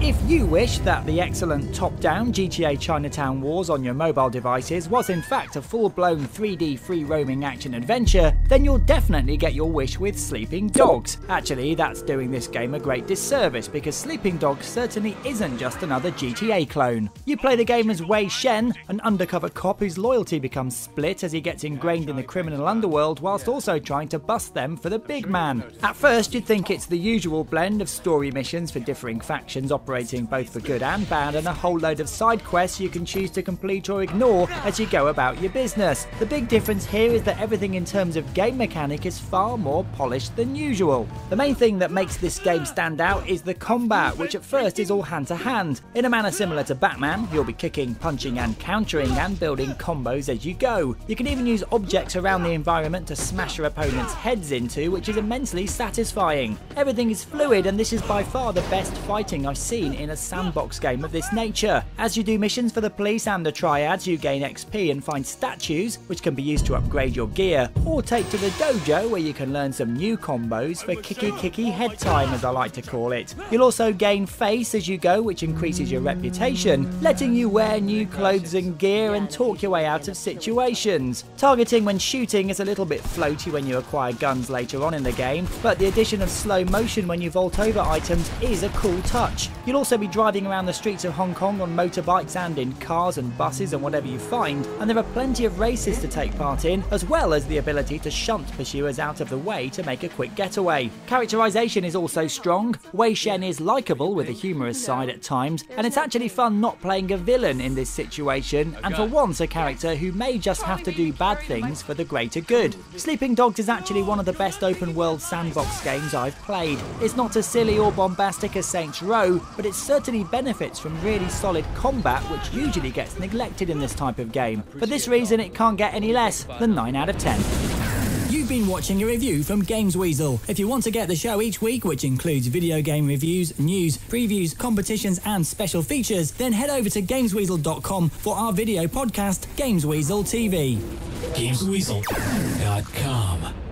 If you wish that the excellent top-down GTA Chinatown Wars on your mobile devices was in fact a full-blown 3D free-roaming action-adventure, then you'll definitely get your wish with Sleeping Dogs. Actually, that's doing this game a great disservice, because Sleeping Dogs certainly isn't just another GTA clone. You play the game as Wei Shen, an undercover cop whose loyalty becomes split as he gets ingrained in the criminal underworld whilst also trying to bust them for the big man. At first, you'd think it's the usual blend of story missions for differing factions operating both for good and bad, and a whole load of side quests you can choose to complete or ignore as you go about your business. The big difference here is that everything in terms of game mechanic is far more polished than usual. The main thing that makes this game stand out is the combat, which at first is all hand to hand. In a manner similar to Batman, you'll be kicking, punching and countering and building combos as you go. You can even use objects around the environment to smash your opponent's heads into, which is immensely satisfying. Everything is fluid, and this is by far the best fighting I've seen in a sandbox game of this nature. As you do missions for the police and the triads, you gain XP and find statues, which can be used to upgrade your gear, or take to the dojo where you can learn some new combos for kicky head time, as I like to call it. You'll also gain face as you go, which increases your reputation, letting you wear new clothes and gear and talk your way out of situations. Targeting when shooting is a little bit floaty when you acquire guns later on in the game, but the addition of slow motion when you vault over items is a cool touch. You'll also be driving around the streets of Hong Kong on motorbikes and in cars and buses and whatever you find, and there are plenty of races to take part in, as well as the ability to shunt pursuers out of the way to make a quick getaway. Characterization is also strong. Wei Shen is likeable with a humorous side at times, and it's actually fun not playing a villain in this situation, and for once a character who may just have to do bad things for the greater good. Sleeping Dogs is actually one of the best open world sandbox games I've played. It's not as silly or bombastic as Saints Row, but it certainly benefits from really solid combat, which usually gets neglected in this type of game. For this reason, it can't get any less than 9 out of 10. You've been watching a review from Gamesweasel. If you want to get the show each week, which includes video game reviews, news, previews, competitions and special features, then head over to Gamesweasel.com for our video podcast, Gamesweasel TV. Gamesweasel.com